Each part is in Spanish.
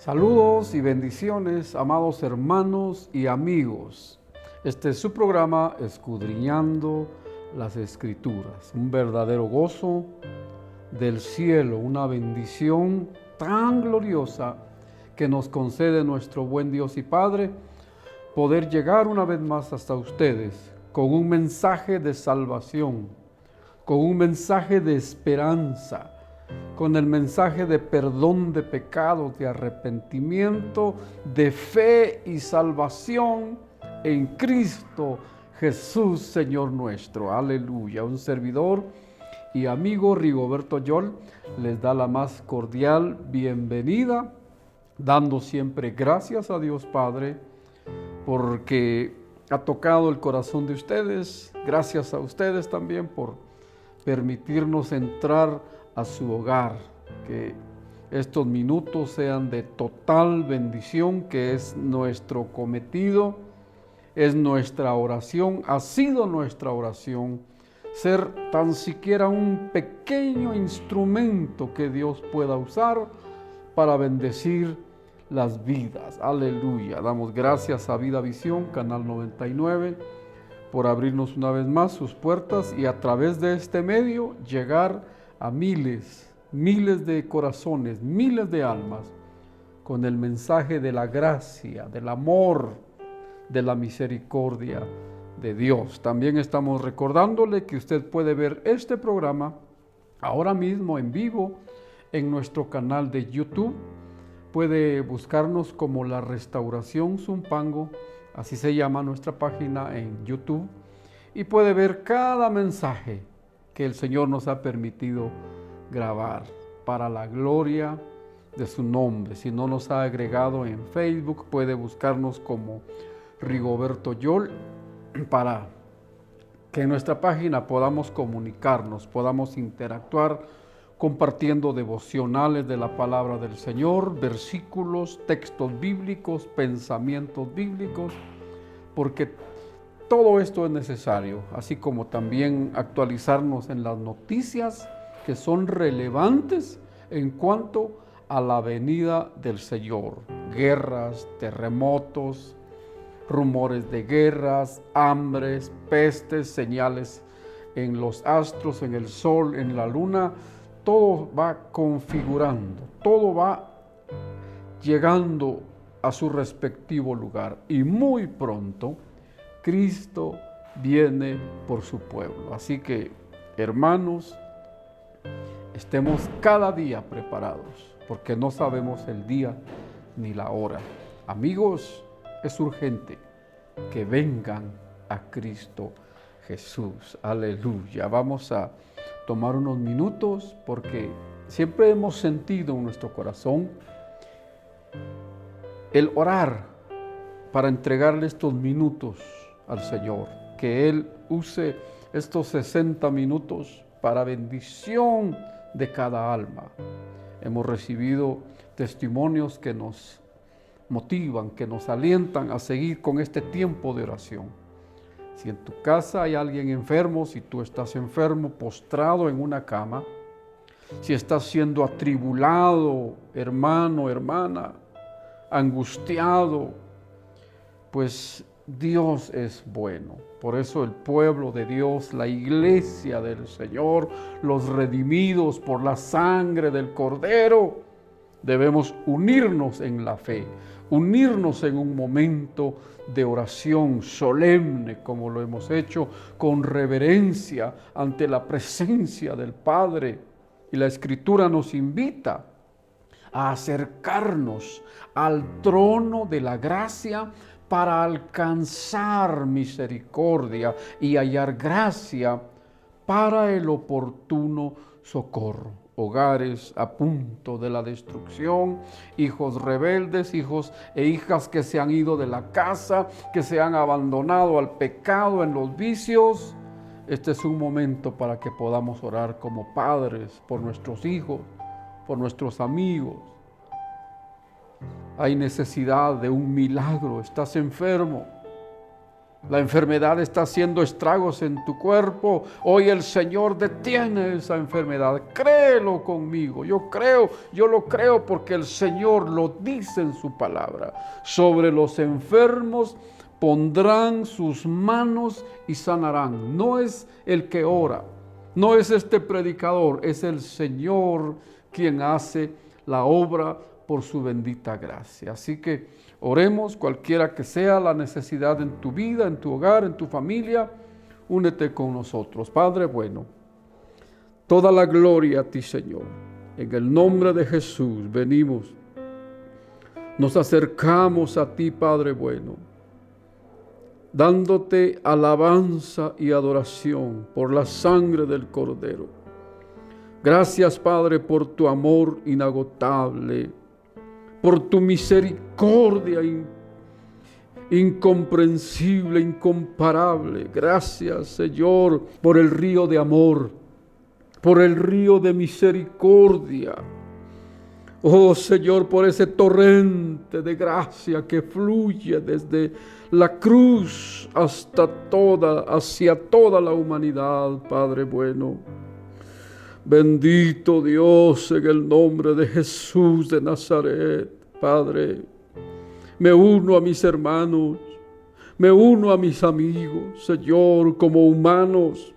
Saludos y bendiciones, amados hermanos y amigos. Este es su programa Escudriñando las Escrituras. Un verdadero gozo del cielo, una bendición tan gloriosa que nos concede nuestro buen Dios y Padre, poder llegar una vez más hasta ustedes con un mensaje de salvación, con un mensaje de esperanza, con el mensaje de perdón de pecados, de arrepentimiento, de fe y salvación en Cristo Jesús, Señor nuestro. Aleluya. Un servidor y amigo Rigoberto Yol les da la más cordial bienvenida, dando siempre gracias a Dios Padre, porque ha tocado el corazón de ustedes. Gracias a ustedes también por permitirnos entrar a su hogar, que estos minutos sean de total bendición, que es nuestro cometido, es nuestra oración, ha sido nuestra oración, ser tan siquiera un pequeño instrumento que Dios pueda usar para bendecir las vidas. Aleluya. Damos gracias a Vida Visión, Canal 99, por abrirnos una vez más sus puertas y a través de este medio llegar a miles de corazones, miles de almas, con el mensaje de la gracia, del amor, de la misericordia de Dios. También estamos recordándole que usted puede ver este programa ahora mismo en vivo en nuestro canal de YouTube. Puede buscarnos como La Restauración Zumpango, así se llama nuestra página en YouTube, y puede ver cada mensaje que el Señor nos ha permitido grabar para la gloria de su nombre. Si no nos ha agregado en Facebook, puede buscarnos como Rigoberto Yol para que en nuestra página podamos comunicarnos, podamos interactuar compartiendo devocionales de la palabra del Señor, versículos, textos bíblicos, pensamientos bíblicos, porque todo esto es necesario, así como también actualizarnos en las noticias que son relevantes en cuanto a la venida del Señor. Guerras, terremotos, rumores de guerras, hambres, pestes, señales en los astros, en el sol, en la luna. Todo va configurando, todo va llegando a su respectivo lugar. Y muy pronto Cristo viene por su pueblo. Así que, hermanos, estemos cada día preparados, porque no sabemos el día ni la hora. Amigos, es urgente que vengan a Cristo Jesús. Aleluya. Vamos a tomar unos minutos, porque siempre hemos sentido en nuestro corazón el orar para entregarle estos minutos al Señor, que Él use estos 60 minutos para bendición de cada alma. Hemos recibido testimonios que nos motivan, que nos alientan a seguir con este tiempo de oración. Si en tu casa hay alguien enfermo, si tú estás enfermo, postrado en una cama, si estás siendo atribulado, hermano, hermana, angustiado, pues Dios es bueno. Por eso el pueblo de Dios, la iglesia del Señor, los redimidos por la sangre del Cordero, debemos unirnos en la fe, unirnos en un momento de oración solemne, como lo hemos hecho, con reverencia ante la presencia del Padre. Y la Escritura nos invita a acercarnos al trono de la gracia para alcanzar misericordia y hallar gracia para el oportuno socorro. Hogares a punto de la destrucción, hijos rebeldes, hijos e hijas que se han ido de la casa, que se han abandonado al pecado, en los vicios. Este es un momento para que podamos orar como padres por nuestros hijos, por nuestros amigos. Hay necesidad de un milagro, estás enfermo, La enfermedad está haciendo estragos en tu cuerpo. Hoy el Señor detiene esa enfermedad. Créelo conmigo. Yo lo creo porque el Señor lo dice en su palabra. Sobre los enfermos pondrán sus manos y sanarán. No es el que ora, no es este predicador, es el Señor quien hace la obra por su bendita gracia. Así que oremos, cualquiera que sea la necesidad en tu vida, en tu hogar, en tu familia, únete con nosotros. Padre bueno, toda la gloria a ti, Señor. En el nombre de Jesús venimos, nos acercamos a ti, Padre bueno, dándote alabanza y adoración por la sangre del Cordero. Gracias, Padre, por tu amor inagotable, por tu misericordia incomprensible, incomparable. Gracias, Señor, por el río de amor, por el río de misericordia. Oh, Señor, por ese torrente de gracia que fluye desde la cruz hacia toda la humanidad, Padre bueno. Bendito Dios, en el nombre de Jesús de Nazaret, Padre. Me uno a mis hermanos, me uno a mis amigos, Señor, como humanos.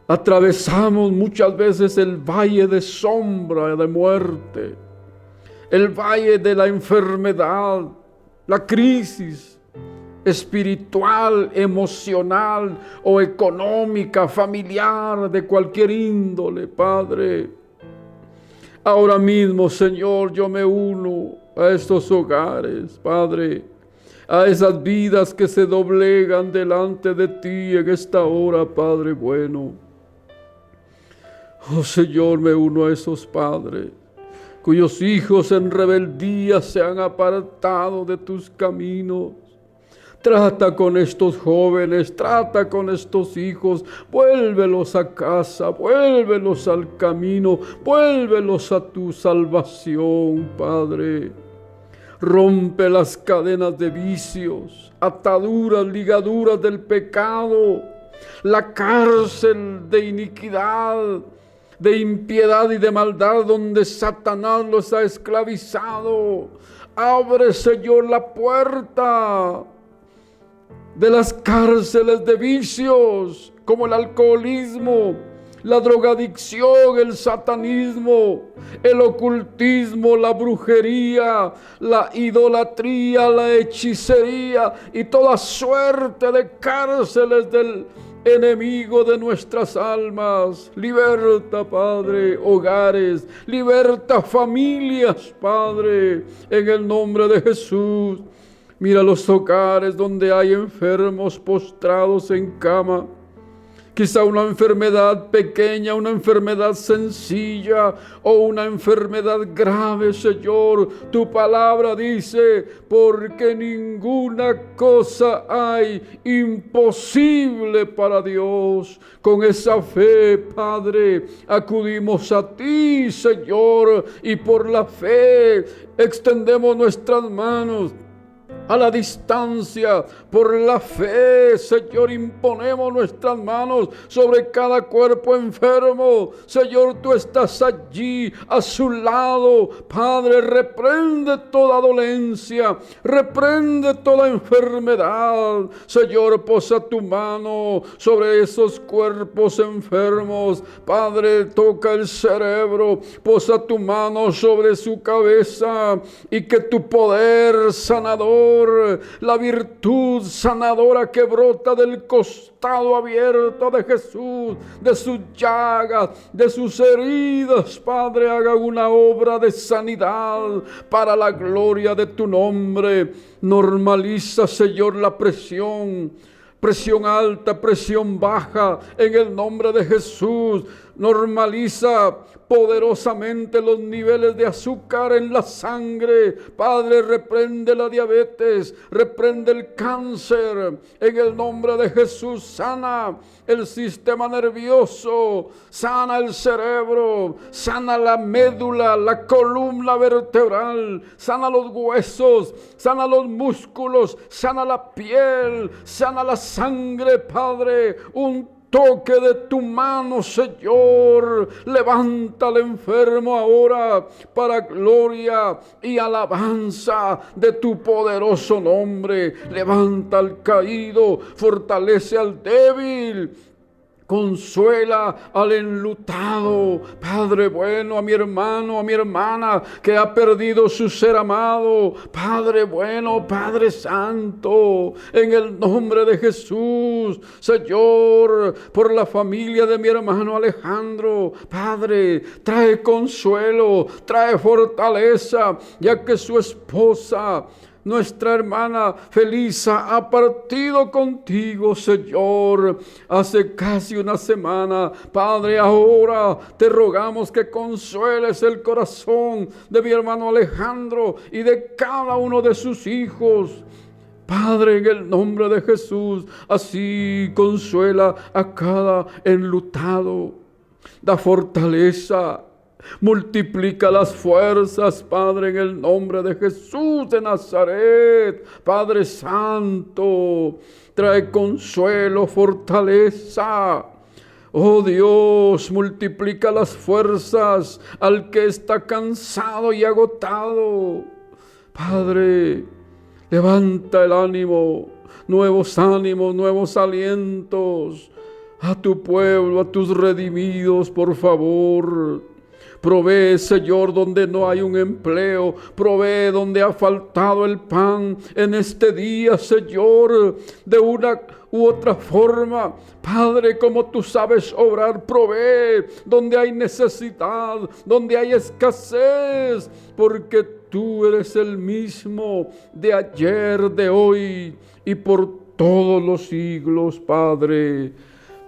Atravesamos muchas veces el valle de sombra de muerte, el valle de la enfermedad, la crisis espiritual, emocional o económica, familiar, de cualquier índole, Padre. Ahora mismo, Señor, yo me uno a estos hogares, Padre, a esas vidas que se doblegan delante de ti en esta hora, Padre bueno. Oh, Señor, me uno a esos padres cuyos hijos en rebeldía se han apartado de tus caminos. Trata con estos jóvenes, trata con estos hijos, vuélvelos a casa, vuélvelos al camino, vuélvelos a tu salvación, Padre. Rompe las cadenas de vicios, ataduras, ligaduras del pecado, la cárcel de iniquidad, de impiedad y de maldad donde Satanás los ha esclavizado. Abre, Señor, la puerta de las cárceles de vicios, como el alcoholismo, la drogadicción, el satanismo, el ocultismo, la brujería, la idolatría, la hechicería y toda suerte de cárceles del enemigo de nuestras almas. Liberta, Padre, hogares, liberta familias, Padre, en el nombre de Jesús. Mira los hogares donde hay enfermos postrados en cama. Quizá una enfermedad pequeña, una enfermedad sencilla o una enfermedad grave, Señor. Tu palabra dice, porque ninguna cosa hay imposible para Dios. Con esa fe, Padre, acudimos a ti, Señor, y por la fe extendemos nuestras manos a la distancia. Por la fe, Señor, imponemos nuestras manos sobre cada cuerpo enfermo. Señor, tú estás allí a su lado. Padre, reprende toda dolencia, reprende toda enfermedad. Señor, posa tu mano sobre esos cuerpos enfermos. Padre, toca el cerebro, posa tu mano sobre su cabeza y que tu poder sanador, la virtud sanadora que brota del costado abierto de Jesús, de sus llagas, de sus heridas, Padre, haga una obra de sanidad para la gloria de tu nombre. Normaliza, Señor, la presión, presión alta, presión baja, en el nombre de Jesús. Normaliza poderosamente los niveles de azúcar en la sangre. Padre, reprende la diabetes, reprende el cáncer. En el nombre de Jesús, sana el sistema nervioso, sana el cerebro, sana la médula, la columna vertebral, sana los huesos, sana los músculos, sana la piel, sana la sangre, Padre. Un toque de tu mano, Señor. Levanta al enfermo ahora para gloria y alabanza de tu poderoso nombre. Levanta al caído, fortalece al débil. Consuela al enlutado, Padre bueno, a mi hermano, a mi hermana que ha perdido su ser amado. Padre bueno, Padre santo, en el nombre de Jesús, Señor, por la familia de mi hermano Alejandro, Padre, trae consuelo, trae fortaleza, ya que su esposa, nuestra hermana Felisa, ha partido contigo, Señor, hace casi una semana. Padre, ahora te rogamos que consueles el corazón de mi hermano Alejandro y de cada uno de sus hijos. Padre, en el nombre de Jesús, así consuela a cada enlutado. Da fortaleza. Multiplica las fuerzas, Padre, en el nombre de Jesús de Nazaret. Padre Santo, trae consuelo, fortaleza. Oh Dios, multiplica las fuerzas al que está cansado y agotado. Padre, levanta el ánimo, nuevos ánimos, nuevos alientos a tu pueblo, a tus redimidos, por favor. Provee, Señor, donde no hay un empleo. Provee donde ha faltado el pan en este día, Señor, de una u otra forma. Padre, como tú sabes obrar, provee donde hay necesidad, donde hay escasez, porque tú eres el mismo de ayer, de hoy y por todos los siglos, Padre.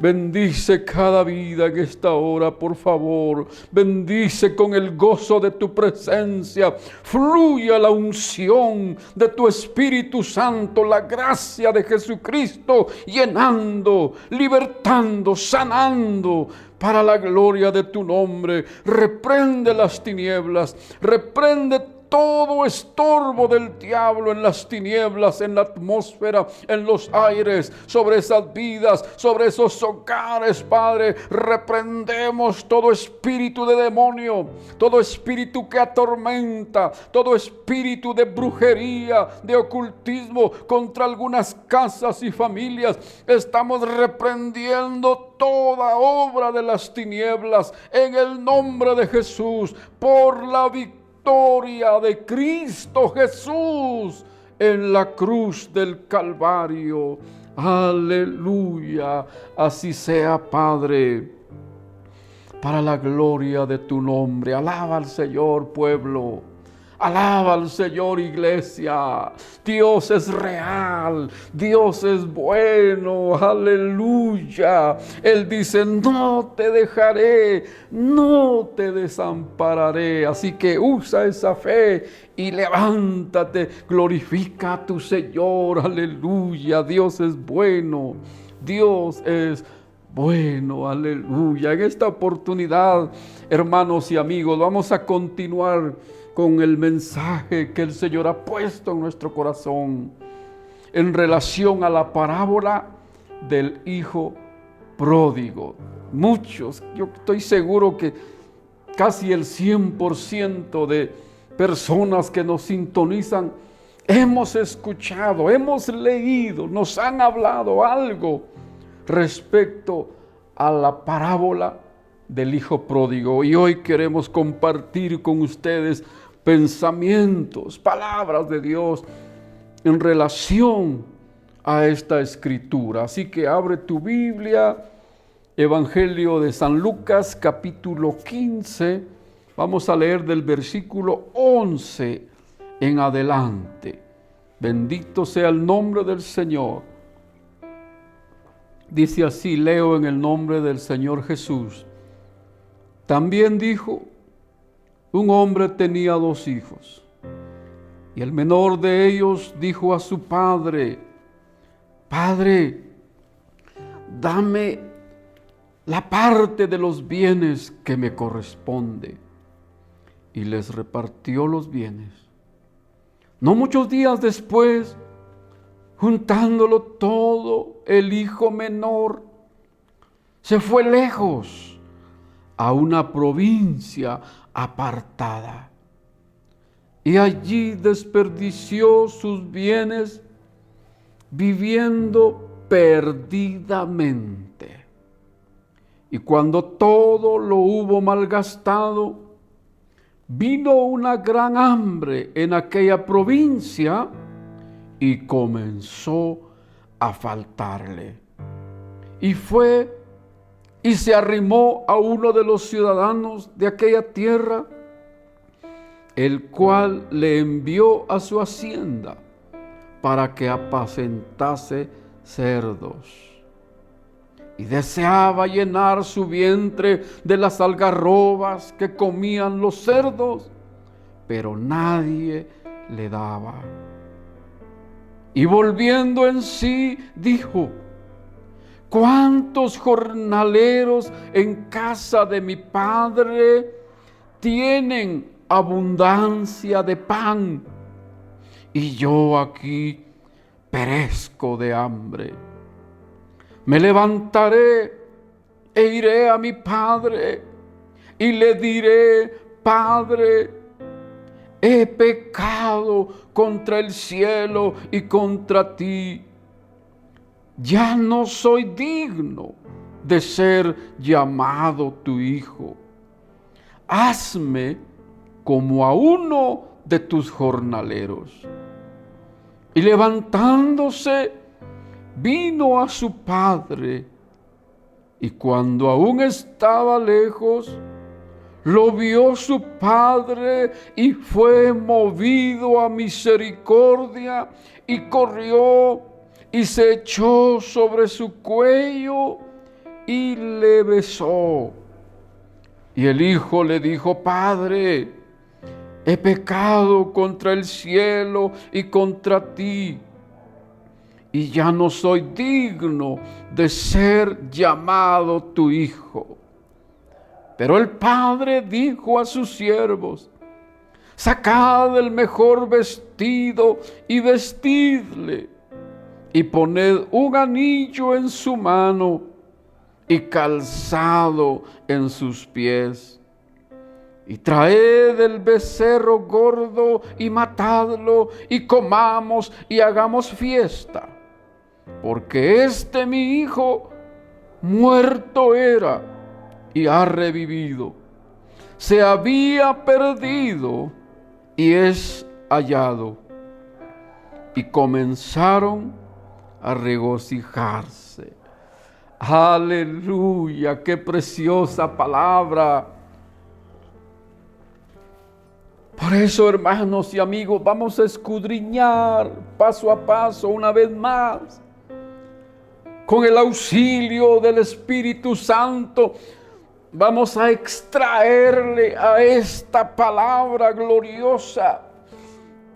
Bendice cada vida en esta hora, por favor. Bendice con el gozo de tu presencia. Fluya la unción de tu Espíritu Santo, la gracia de Jesucristo, llenando, libertando, sanando, para la gloria de tu nombre. Reprende las tinieblas, reprende todo estorbo del diablo en las tinieblas, en la atmósfera, en los aires, sobre esas vidas, sobre esos hogares, Padre. Reprendemos todo espíritu de demonio, todo espíritu que atormenta, todo espíritu de brujería, de ocultismo contra algunas casas y familias. Estamos reprendiendo toda obra de las tinieblas en el nombre de Jesús, por la victoria de Cristo Jesús en la cruz del Calvario. Aleluya. Así sea, Padre, para la gloria de tu nombre. Alaba al Señor, pueblo. Alaba al Señor, iglesia. Dios es real, Dios es bueno, aleluya. Él dice, no te dejaré, no te desampararé. Así que usa esa fe y levántate, glorifica a tu Señor, aleluya. Dios es bueno, Dios es bueno, aleluya. En esta oportunidad, hermanos y amigos, vamos a continuar con el mensaje que el Señor ha puesto en nuestro corazón en relación a la parábola del hijo pródigo. Muchos, yo estoy seguro que casi el 100% de personas que nos sintonizan hemos escuchado, hemos leído, nos han hablado algo respecto a la parábola del hijo pródigo. Y hoy queremos compartir con ustedes pensamientos, palabras de Dios en relación a esta escritura. Así que abre tu Biblia, Evangelio de San Lucas, capítulo 15. Vamos a leer del versículo 11 en adelante. Bendito sea el nombre del Señor. Dice así, leo en el nombre del Señor Jesús. También dijo, un hombre tenía 2 hijos, y el menor de ellos dijo a su padre, Padre, dame la parte de los bienes que me corresponde. Y les repartió los bienes. No muchos días después, juntándolo todo, el hijo menor se fue lejos a una provincia apartada y allí desperdició sus bienes viviendo perdidamente. Y cuando todo lo hubo malgastado, vino una gran hambre en aquella provincia y comenzó a faltarle. Y fue y se arrimó a uno de los ciudadanos de aquella tierra, el cual le envió a su hacienda para que apacentase cerdos. Y deseaba llenar su vientre de las algarrobas que comían los cerdos, pero nadie le daba. Y volviendo en sí, dijo, ¿cuántos jornaleros en casa de mi padre tienen abundancia de pan? Y yo aquí perezco de hambre. Me levantaré e iré a mi padre y le diré, Padre, he pecado contra el cielo y contra ti. Ya no soy digno de ser llamado tu hijo. Hazme como a uno de tus jornaleros. Y levantándose, vino a su padre, y cuando aún estaba lejos, lo vio su padre y fue movido a misericordia y corrió y se echó sobre su cuello y le besó. Y el hijo le dijo, Padre, he pecado contra el cielo y contra ti, y ya no soy digno de ser llamado tu hijo. Pero el padre dijo a sus siervos, sacad el mejor vestido y vestidle, y poned un anillo en su mano y calzado en sus pies. Y traed el becerro gordo y matadlo, y comamos y hagamos fiesta. Porque mi hijo muerto era y ha revivido. Se había perdido y es hallado. Y comenzaron a regocijarse. Aleluya, qué preciosa palabra. Por eso, hermanos y amigos, vamos a escudriñar paso a paso una vez más, con el auxilio del Espíritu Santo, vamos a extraerle a esta palabra gloriosa,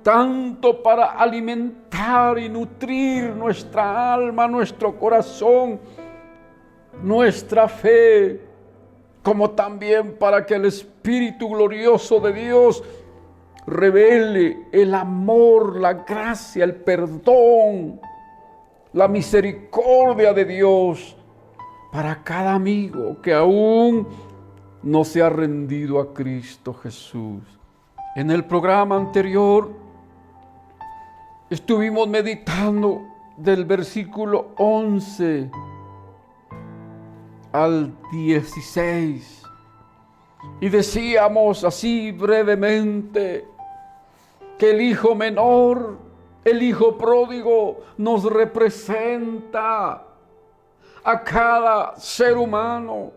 tanto para alimentar y nutrir nuestra alma, nuestro corazón, nuestra fe, como también para que el Espíritu glorioso de Dios revele el amor, la gracia, el perdón, la misericordia de Dios para cada amigo que aún no se ha rendido a Cristo Jesús. En el programa anterior estuvimos meditando del versículo 11 al 16 y decíamos así brevemente que el hijo menor, el hijo pródigo, nos representa a cada ser humano,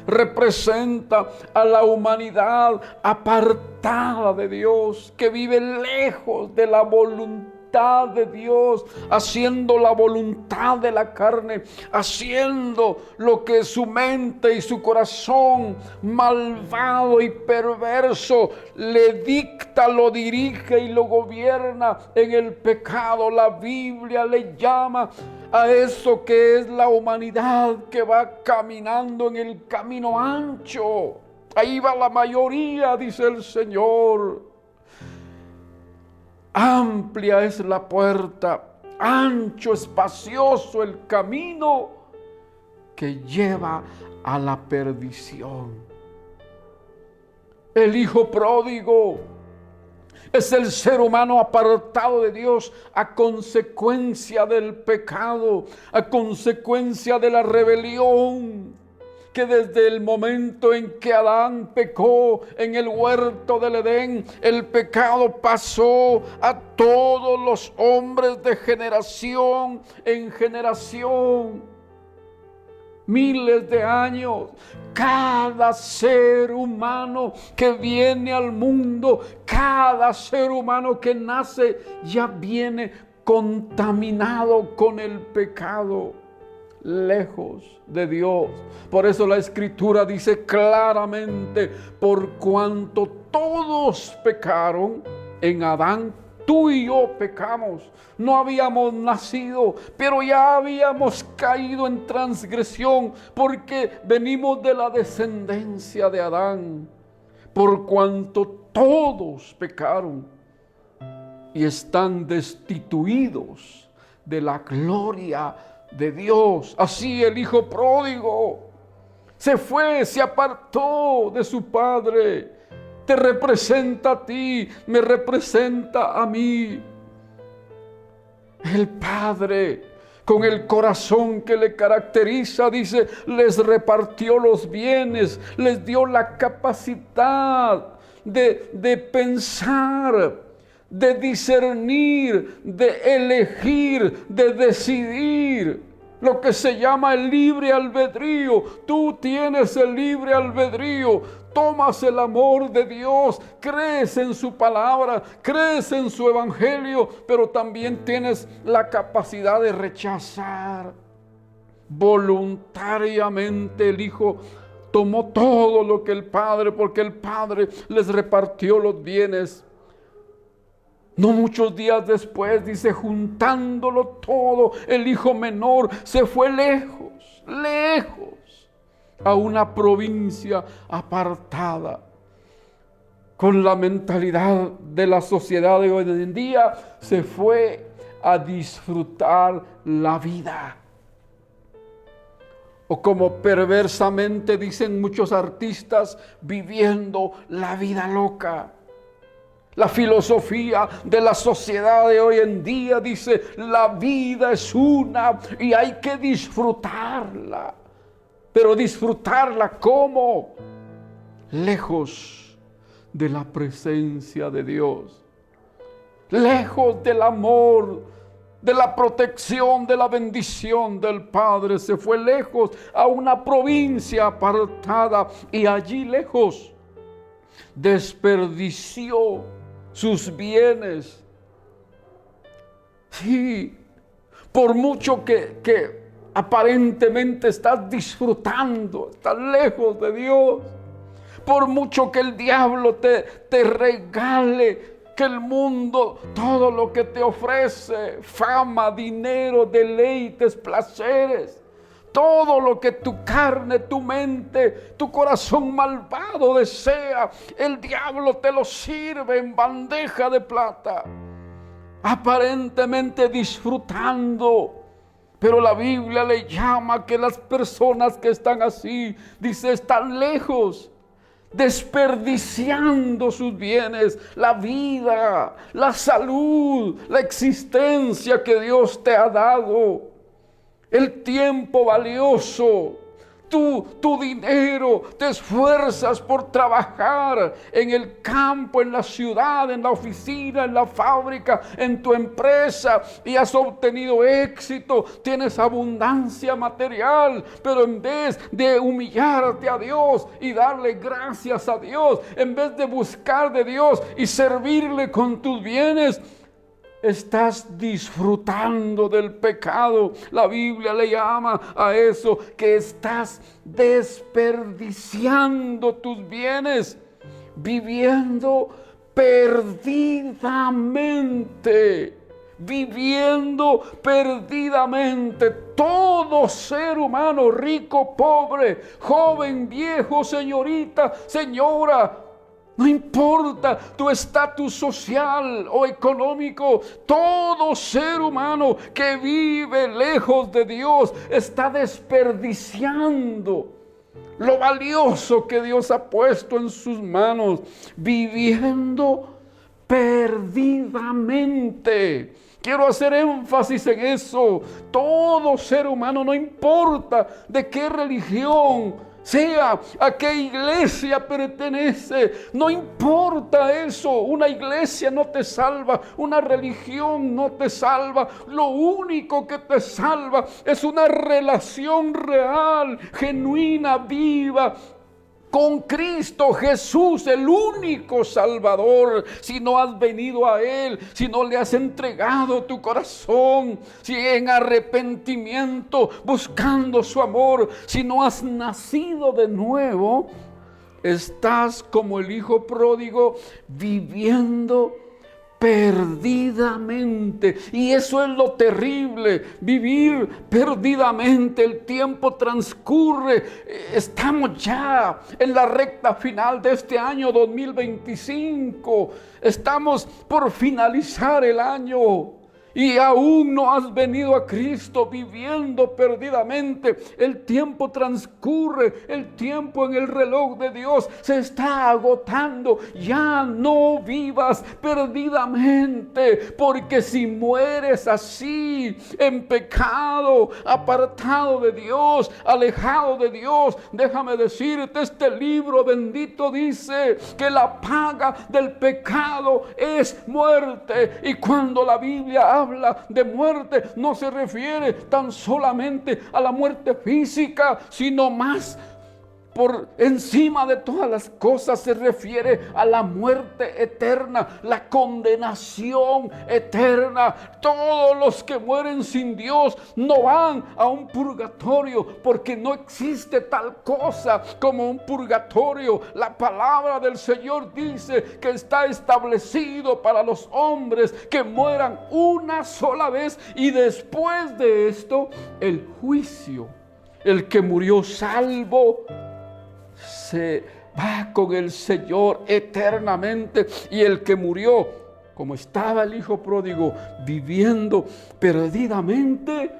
representa a la humanidad apartada de Dios, que vive lejos de la voluntad voluntad de Dios, haciendo la voluntad de la carne, haciendo lo que su mente y su corazón malvado y perverso le dicta, lo dirige y lo gobierna en el pecado. La Biblia le llama a eso que es la humanidad que va caminando en el camino ancho. Ahí va la mayoría, dice el Señor. Amplia es la puerta, ancho, espacioso el camino que lleva a la perdición. El hijo pródigo es el ser humano apartado de Dios a consecuencia del pecado, a consecuencia de la rebelión, que desde el momento en que Adán pecó en el huerto del Edén, el pecado pasó a todos los hombres de generación en generación. Miles de años, cada ser humano que viene al mundo, cada ser humano que nace, ya viene contaminado con el pecado, lejos de Dios. Por eso la Escritura dice claramente: por cuanto todos pecaron, en Adán tú y yo pecamos. No habíamos nacido, pero ya habíamos caído en transgresión, porque venimos de la descendencia de Adán. Por cuanto todos pecaron y están destituidos de la gloria de Dios. Así el hijo pródigo se fue, se apartó de su padre. Te representa a ti, me representa a mí. El Padre, con el corazón que le caracteriza, dice, les repartió los bienes, les dio la capacidad de pensar, de discernir, de elegir, de decidir. Lo que se llama el libre albedrío. Tú tienes el libre albedrío. Tomas el amor de Dios, crees en su palabra, crees en su evangelio, pero también tienes la capacidad de rechazar. Voluntariamente el Hijo tomó todo lo que el Padre, porque el Padre les repartió los bienes. No muchos días después, dice, juntándolo todo, el hijo menor se fue lejos, a una provincia apartada. Con la mentalidad de la sociedad de hoy en día, se fue a disfrutar la vida. O como perversamente dicen muchos artistas, viviendo la vida loca. La filosofía de la sociedad de hoy en día dice: la vida es una y hay que disfrutarla. Pero disfrutarla ¿cómo? Lejos de la presencia de Dios. Lejos del amor, de la protección, de la bendición del Padre. Se fue lejos a una provincia apartada y allí lejos desperdició sus bienes. Sí, por mucho que aparentemente estás disfrutando, estás lejos de Dios, por mucho que el diablo te regale, que el mundo, todo lo que te ofrece, fama, dinero, deleites, placeres, todo lo que tu carne, tu mente, tu corazón malvado desea, el diablo te lo sirve en bandeja de plata, aparentemente disfrutando. Pero la Biblia le llama que las personas que están así, dice, están lejos, desperdiciando sus bienes, la vida, la salud, la existencia que Dios te ha dado. El tiempo valioso, tu dinero, te esfuerzas por trabajar en el campo, en la ciudad, en la oficina, en la fábrica, en tu empresa, y has obtenido éxito, tienes abundancia material, pero en vez de humillarte a Dios y darle gracias a Dios, en vez de buscar de Dios y servirle con tus bienes, estás disfrutando del pecado. La Biblia le llama a eso que estás desperdiciando tus bienes, viviendo perdidamente. Viviendo perdidamente. Todo ser humano, rico, pobre, joven, viejo, señorita, señora, no importa tu estatus social o económico, todo ser humano que vive lejos de Dios está desperdiciando lo valioso que Dios ha puesto en sus manos, viviendo perdidamente. Quiero hacer énfasis en eso. Todo ser humano, no importa de qué religión sea, a qué iglesia pertenece, no importa eso. Una iglesia no te salva, una religión no te salva. Lo único que te salva es una relación real, genuina, viva con Cristo Jesús, el único Salvador. Si no has venido a Él, si no le has entregado tu corazón, si en arrepentimiento, buscando su amor, si no has nacido de nuevo, estás como el hijo pródigo, viviendo perdidamente. Y eso es lo terrible, vivir perdidamente. El tiempo transcurre, estamos ya en la recta final de este año 2025, estamos por finalizar el año y aún no has venido a Cristo, viviendo perdidamente. El tiempo transcurre, el tiempo en el reloj de Dios se está agotando. Ya no vivas perdidamente, porque si mueres así, en pecado, apartado de Dios, alejado de Dios, déjame decirte, este libro bendito dice que la paga del pecado es muerte. Y cuando la Biblia habla de muerte, no se refiere tan solamente a la muerte física, sino más por encima de todas las cosas se refiere a la muerte eterna, la condenación eterna. Todos los que mueren sin Dios no van a un purgatorio, porque no existe tal cosa como un purgatorio. La palabra del Señor dice que está establecido para los hombres que mueran una sola vez, y después de esto el juicio. El que murió salvo se va con el Señor eternamente, y el que murió, como estaba el hijo pródigo, viviendo perdidamente,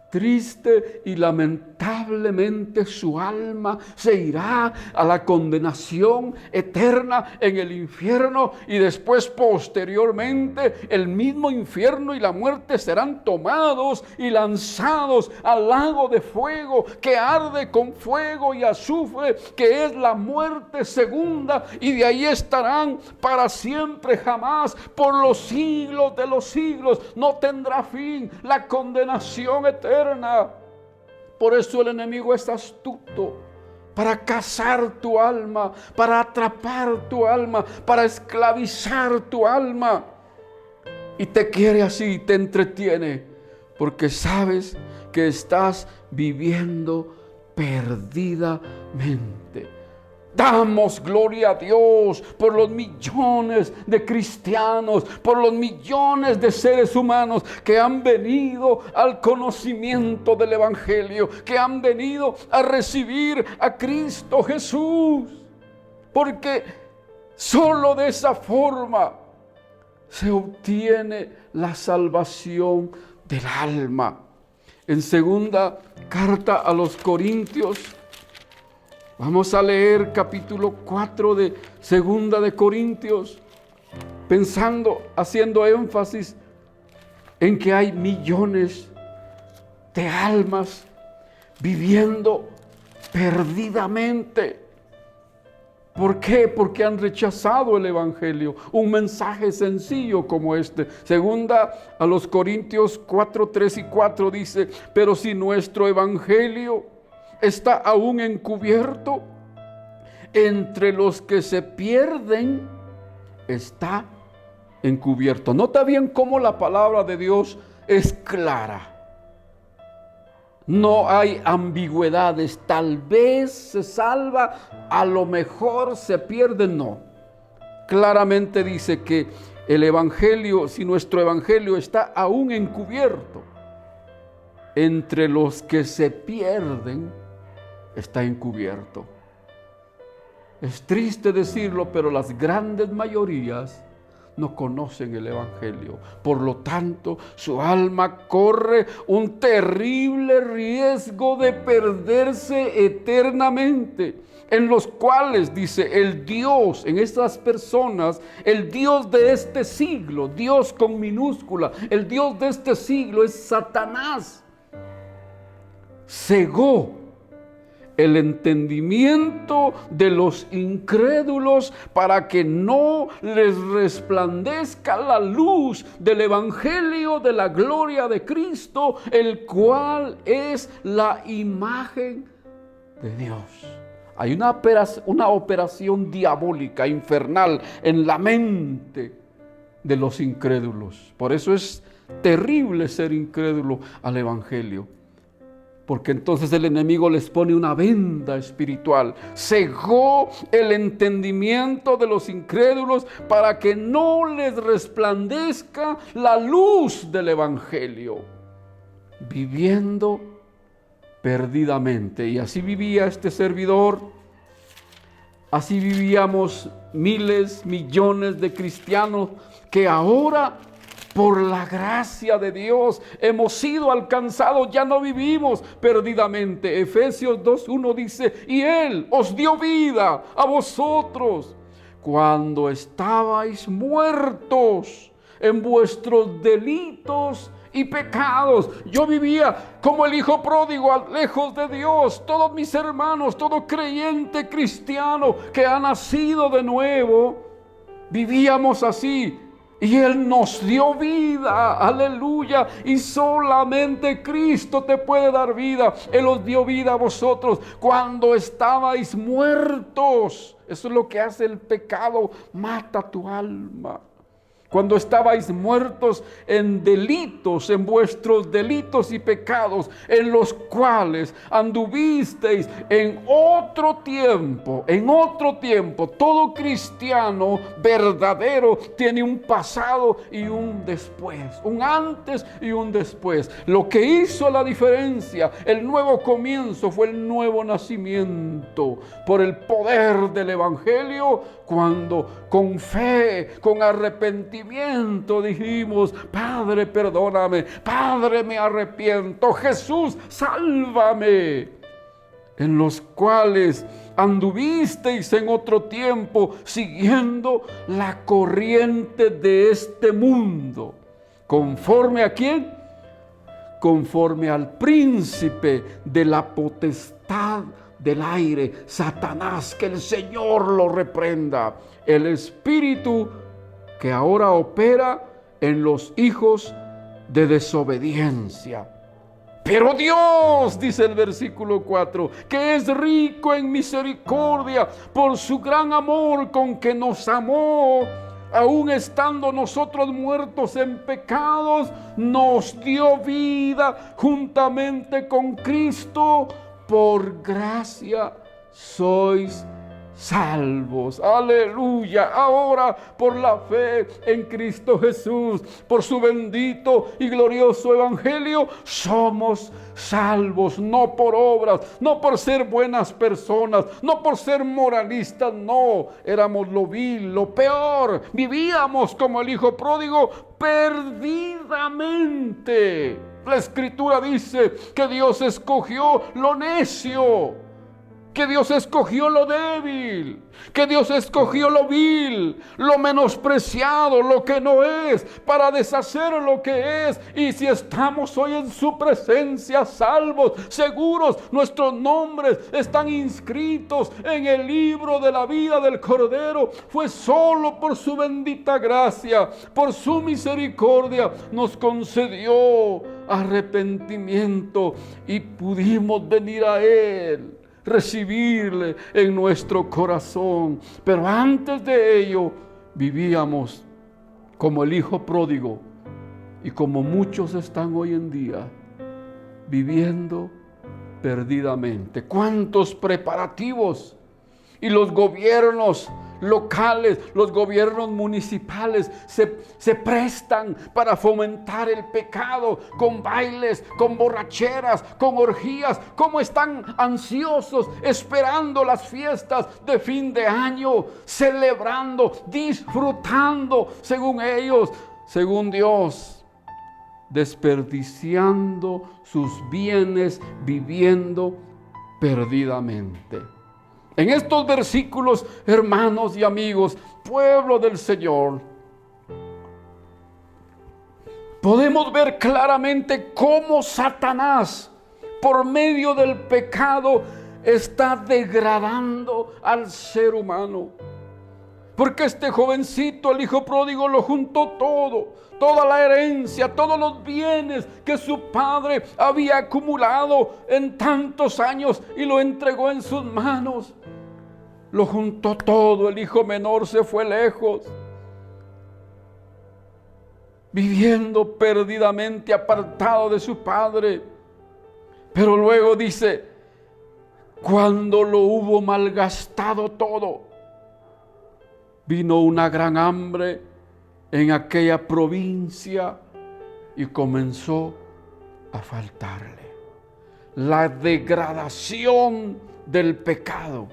triste y lamentablemente, su alma se irá a la condenación eterna en el infierno, y después posteriormente el mismo infierno y la muerte serán tomados y lanzados al lago de fuego que arde con fuego y azufre, que es la muerte segunda, y de ahí estarán para siempre, jamás, por los siglos de los siglos. No tendrá fin la condenación eterna. Por eso el enemigo es astuto, para cazar tu alma, para atrapar tu alma, para esclavizar tu alma. Y te quiere así, te entretiene, porque sabes que estás viviendo perdidamente. Damos gloria a Dios por los millones de cristianos, por los millones de seres humanos que han venido al conocimiento del Evangelio, que han venido a recibir a Cristo Jesús, porque solo de esa forma se obtiene la salvación del alma. En segunda carta a los Corintios, vamos a leer capítulo 4 de Segunda de Corintios, haciendo énfasis en que hay millones de almas viviendo perdidamente. ¿Por qué? Porque han rechazado el Evangelio, un mensaje sencillo como este. Segunda a los Corintios 4, 3 y 4 dice: pero si nuestro Evangelio está aún encubierto, entre los que se pierden está encubierto. Nota bien cómo la palabra de Dios es clara. No hay ambigüedades. Tal vez se salva, a lo mejor se pierde. No. Claramente dice que el evangelio, si nuestro evangelio está aún encubierto, entre los que se pierden está encubierto. Es triste decirlo, pero las grandes mayorías no conocen el evangelio. Por lo tanto, su alma corre un terrible riesgo de perderse eternamente, en los cuales, dice, el Dios, en estas personas, el Dios de este siglo, Dios con minúscula, el Dios de este siglo es Satanás, cegó el entendimiento de los incrédulos para que no les resplandezca la luz del evangelio de la gloria de Cristo, el cual es la imagen de Dios. Hay una operación diabólica, infernal, en la mente de los incrédulos. Por eso es terrible ser incrédulo al evangelio. Porque entonces el enemigo les pone una venda espiritual. Cegó el entendimiento de los incrédulos para que no les resplandezca la luz del evangelio, viviendo perdidamente. Y así vivía este servidor, así vivíamos miles, millones de cristianos que ahora, por la gracia de Dios, hemos sido alcanzados, ya no vivimos perdidamente. Efesios 2:1 dice, y Él os dio vida a vosotros cuando estabais muertos en vuestros delitos y pecados. Yo vivía como el hijo pródigo, lejos de Dios. Todos mis hermanos, todo creyente cristiano que ha nacido de nuevo, vivíamos así. Y Él nos dio vida, aleluya, y solamente Cristo te puede dar vida. Él os dio vida a vosotros cuando estabais muertos. Eso es lo que hace el pecado, mata tu alma. Cuando estabais muertos en delitos, en vuestros delitos y pecados, en los cuales anduvisteis en otro tiempo. Todo cristiano verdadero tiene un pasado y un después, un antes y un después. Lo que hizo la diferencia, el nuevo comienzo, fue el nuevo nacimiento por el poder del evangelio, cuando con fe, con arrepentimiento dijimos, Padre, perdóname, Padre, me arrepiento, Jesús, sálvame. En los cuales anduvisteis en otro tiempo siguiendo la corriente de este mundo. ¿Conforme a quién? Conforme al príncipe de la potestad del aire, Satanás, que el Señor lo reprenda. El espíritu que ahora opera en los hijos de desobediencia. Pero Dios, dice el versículo 4, que es rico en misericordia por su gran amor con que nos amó, aun estando nosotros muertos en pecados, nos dio vida juntamente con Cristo. Por gracia sois salvos. Aleluya. Ahora, por la fe en Cristo Jesús, por su bendito y glorioso evangelio, somos salvos, no por obras, no por ser buenas personas, no por ser moralistas, no. Éramos lo vil, lo peor. Vivíamos como el hijo pródigo, perdidamente. La Escritura dice que Dios escogió lo necio, que Dios escogió lo débil, que Dios escogió lo vil, lo menospreciado, lo que no es, para deshacer lo que es. Y si estamos hoy en su presencia, salvos, seguros, nuestros nombres están inscritos en el libro de la vida del Cordero, fue solo por su bendita gracia, por su misericordia, nos concedió arrepentimiento y pudimos venir a Él, recibirle en nuestro corazón. Pero antes de ello vivíamos como el hijo pródigo y como muchos están hoy en día viviendo perdidamente. ¿Cuántos preparativos? Y los gobiernos locales, los gobiernos municipales se prestan para fomentar el pecado con bailes, con borracheras, con orgías. ¿Cómo están ansiosos esperando las fiestas de fin de año, celebrando, disfrutando según ellos, según Dios, desperdiciando sus bienes, viviendo perdidamente? En estos versículos, hermanos y amigos, pueblo del Señor, podemos ver claramente cómo Satanás, por medio del pecado, está degradando al ser humano. Porque este jovencito, el hijo pródigo, lo juntó todo, toda la herencia, todos los bienes que su padre había acumulado en tantos años y lo entregó en sus manos. Lo juntó todo, el hijo menor se fue lejos, viviendo perdidamente apartado de su padre. Pero luego dice, cuando lo hubo malgastado todo, vino una gran hambre en aquella provincia y comenzó a faltarle. La degradación del pecado,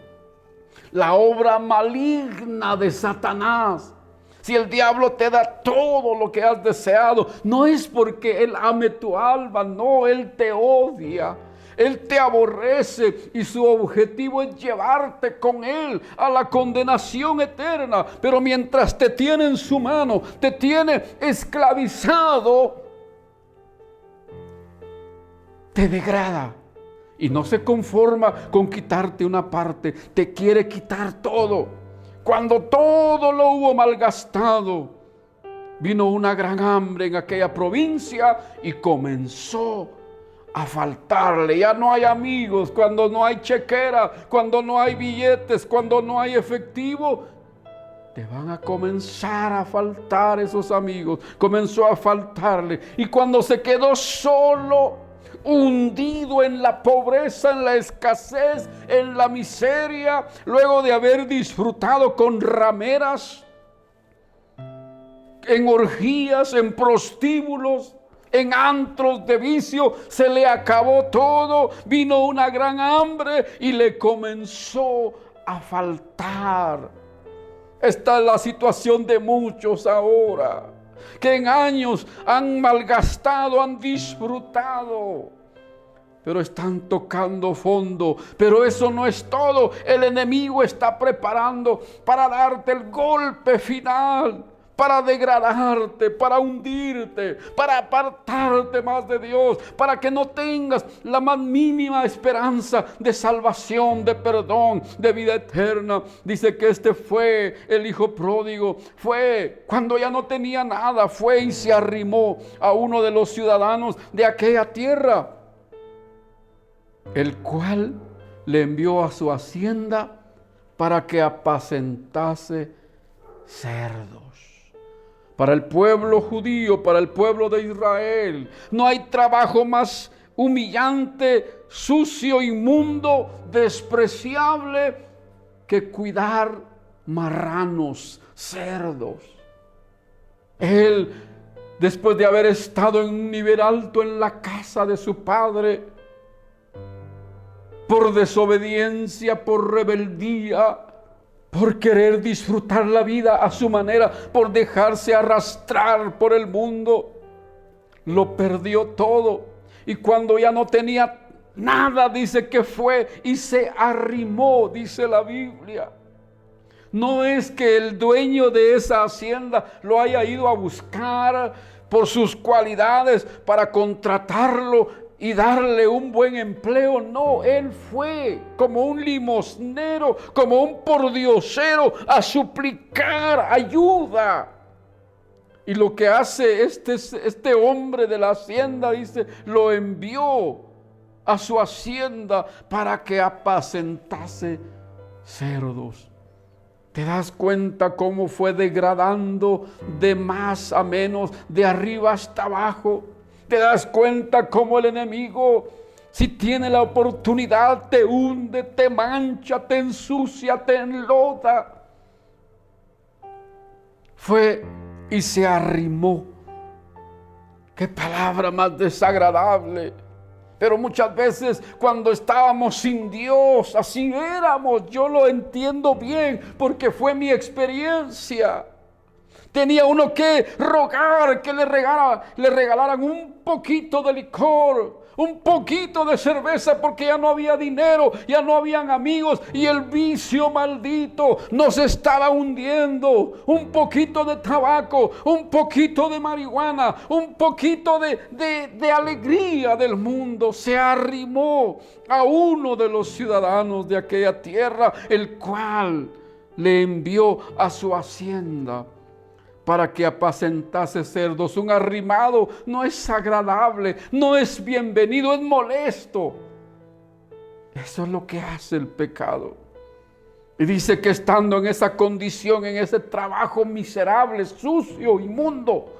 la obra maligna de Satanás. Si el diablo te da todo lo que has deseado, no es porque él ame tu alma, no, él te odia. Él te aborrece y su objetivo es llevarte con él a la condenación eterna. Pero mientras te tiene en su mano, te tiene esclavizado, te degrada. Y no se conforma con quitarte una parte, te quiere quitar todo. Cuando todo lo hubo malgastado, vino una gran hambre en aquella provincia y comenzó a faltarle. Ya no hay amigos, cuando no hay chequera, cuando no hay billetes, cuando no hay efectivo, te van a comenzar a faltar esos amigos. Comenzó a faltarle. Y cuando se quedó solo, hundido en la pobreza, en la escasez, en la miseria, luego de haber disfrutado con rameras, en orgías, en prostíbulos, en antros de vicio, se le acabó todo, vino una gran hambre y le comenzó a faltar. Esta es la situación de muchos ahora, que en años han malgastado, han disfrutado, pero están tocando fondo. Pero eso no es todo. El enemigo está preparando para darte el golpe final, para degradarte, para hundirte, para apartarte más de Dios, para que no tengas la más mínima esperanza de salvación, de perdón, de vida eterna. Dice que este fue el hijo pródigo, fue cuando ya no tenía nada, fue y se arrimó a uno de los ciudadanos de aquella tierra, el cual le envió a su hacienda para que apacentase cerdos. Para el pueblo judío, para el pueblo de Israel, no hay trabajo más humillante, sucio, inmundo, despreciable que cuidar marranos, cerdos. Él, después de haber estado en un nivel alto en la casa de su padre, por desobediencia, por rebeldía, por querer disfrutar la vida a su manera, por dejarse arrastrar por el mundo, lo perdió todo. Y cuando ya no tenía nada, dice que fue y se arrimó, dice la Biblia. No es que el dueño de esa hacienda lo haya ido a buscar por sus cualidades para contratarlo y darle un buen empleo. No, él fue como un limosnero, como un pordiosero a suplicar ayuda. Y lo que hace este hombre de la hacienda, dice, lo envió a su hacienda para que apacentase cerdos. ¿Te das cuenta cómo fue degradando de más a menos, de arriba hasta abajo? ¿Te das cuenta cómo el enemigo, si tiene la oportunidad, te hunde, te mancha, te ensucia, te enloda? Fue y se arrimó. ¡Qué palabra más desagradable! Pero muchas veces cuando estábamos sin Dios, así éramos. Yo lo entiendo bien porque fue mi experiencia. Tenía uno que rogar que le regalaran un poquito de licor, un poquito de cerveza, porque ya no había dinero, ya no habían amigos y el vicio maldito nos estaba hundiendo. Un poquito de tabaco, un poquito de marihuana, un poquito de alegría del mundo se arrimó a uno de los ciudadanos de aquella tierra, el cual le envió a su hacienda para que apacentase cerdos. Un arrimado no es agradable, no es bienvenido, es molesto. Eso es lo que hace el pecado. Y dice que estando en esa condición, en ese trabajo miserable, sucio, inmundo,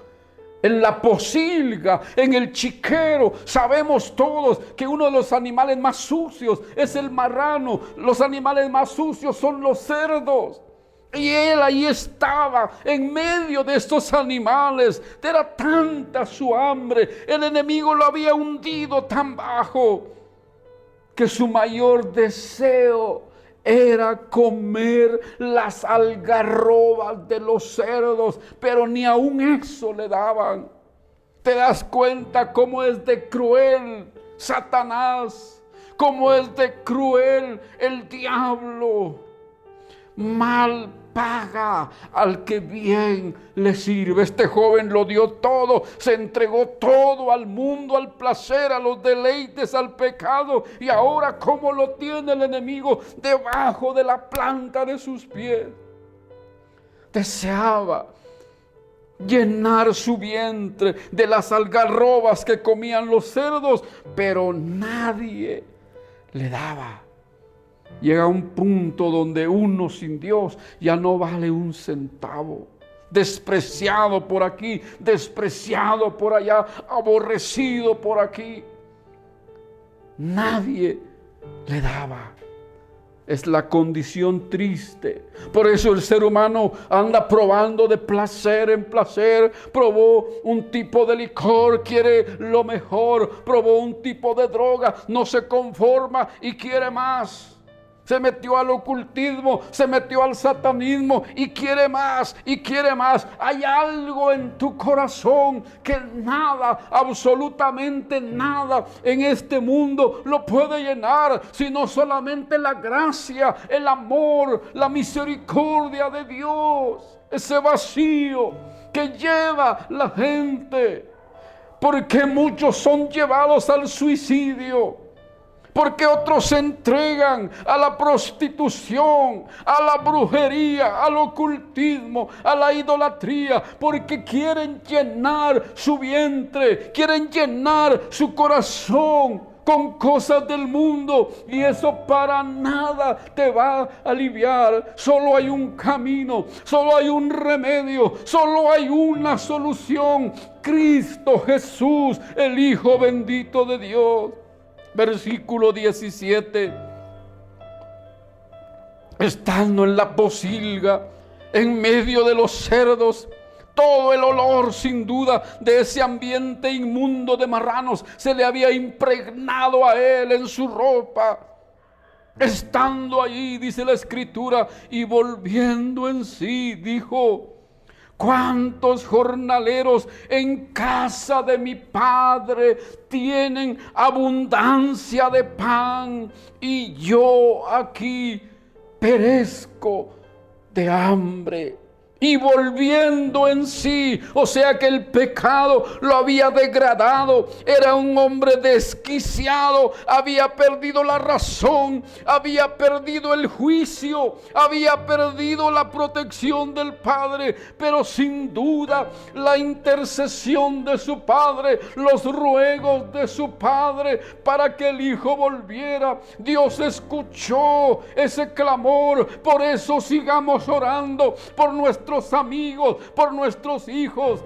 en la posilga, en el chiquero, sabemos todos que uno de los animales más sucios es el marrano. Los animales más sucios son los cerdos. Y él ahí estaba en medio de estos animales. Era tanta su hambre, el enemigo lo había hundido tan bajo, que su mayor deseo era comer las algarrobas de los cerdos, pero ni aun eso le daban. ¿Te das cuenta cómo es de cruel Satanás? ¿Cómo es de cruel el diablo? Mal paga al que bien le sirve. Este joven lo dio todo, se entregó todo al mundo, al placer, a los deleites, al pecado. Y ahora, ¿cómo lo tiene el enemigo? Debajo de la planta de sus pies. Deseaba llenar su vientre de las algarrobas que comían los cerdos, pero nadie le daba. Llega un punto donde uno sin Dios ya no vale un centavo. Despreciado por aquí, despreciado por allá, aborrecido por aquí. Nadie le daba. Es la condición triste. Por eso el ser humano anda probando de placer en placer. Probó un tipo de licor, quiere lo mejor. Probó un tipo de droga, no se conforma y quiere más. Se metió al ocultismo, se metió al satanismo y quiere más y quiere más. Hay algo en tu corazón que nada, absolutamente nada en este mundo lo puede llenar, sino solamente la gracia, el amor, la misericordia de Dios. Ese vacío que lleva la gente. Porque muchos son llevados al suicidio. Porque otros se entregan a la prostitución, a la brujería, al ocultismo, a la idolatría, porque quieren llenar su vientre, quieren llenar su corazón con cosas del mundo, y eso para nada te va a aliviar. Solo hay un camino, solo hay un remedio, solo hay una solución: Cristo Jesús, el Hijo bendito de Dios. Versículo 17. Estando en la posilga, en medio de los cerdos, todo el olor, sin duda, de ese ambiente inmundo de marranos se le había impregnado a él en su ropa. Estando allí, dice la Escritura, y volviendo en sí, dijo: ¿cuántos jornaleros en casa de mi padre tienen abundancia de pan, y yo aquí perezco de hambre? y volviendo en sí, o sea que el pecado lo había degradado, era un hombre desquiciado, había perdido la razón, había perdido el juicio, había perdido la protección del Padre, pero sin duda la intercesión de su Padre, los ruegos de su Padre para que el Hijo volviera, Dios escuchó ese clamor. Por eso sigamos orando por nuestros amigos, por nuestros hijos,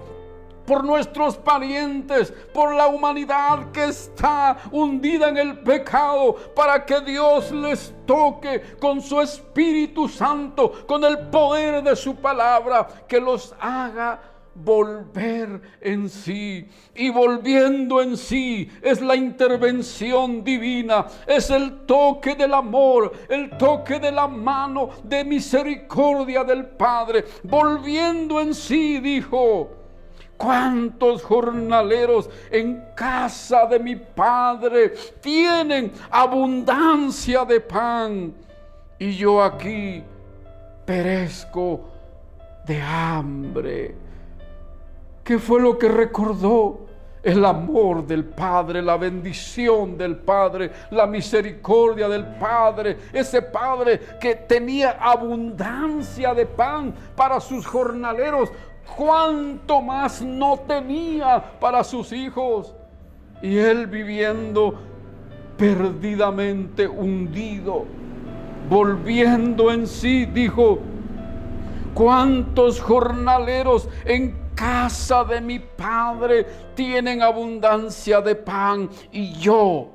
por nuestros parientes, por la humanidad que está hundida en el pecado, para que Dios les toque con su Espíritu Santo, con el poder de su palabra, que los haga volver en sí. Y volviendo en sí es la intervención divina, es el toque del amor, el toque de la mano de misericordia del Padre. Volviendo en sí, dijo: ¿cuántos jornaleros en casa de mi Padre tienen abundancia de pan, y yo aquí perezco de hambre? ¿Qué fue lo que recordó? El amor del Padre, la bendición del Padre, la misericordia del Padre. Ese Padre que tenía abundancia de pan para sus jornaleros, ¿cuánto más no tenía para sus hijos? Y él, viviendo perdidamente hundido, volviendo en sí, dijo: ¿cuántos jornaleros en casa de mi Padre tienen abundancia de pan, y yo,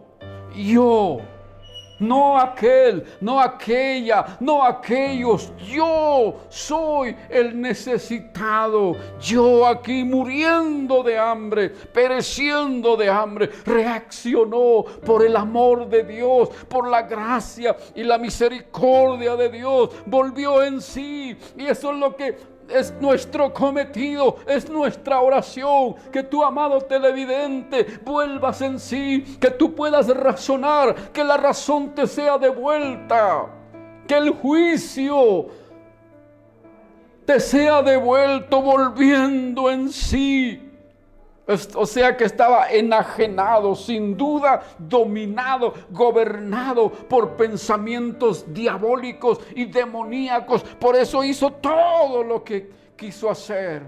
no aquel, no aquella, no aquellos, yo soy el necesitado, yo aquí muriendo de hambre, pereciendo de hambre? Reaccionó por el amor de Dios, por la gracia y la misericordia de Dios, volvió en sí. Y eso es lo que es nuestro cometido, es nuestra oración, que tú, amado televidente, vuelvas en sí, que tú puedas razonar, que la razón te sea devuelta, que el juicio te sea devuelto volviendo en sí. O sea que estaba enajenado, sin duda dominado, gobernado por pensamientos diabólicos y demoníacos. Por eso hizo todo lo que quiso hacer.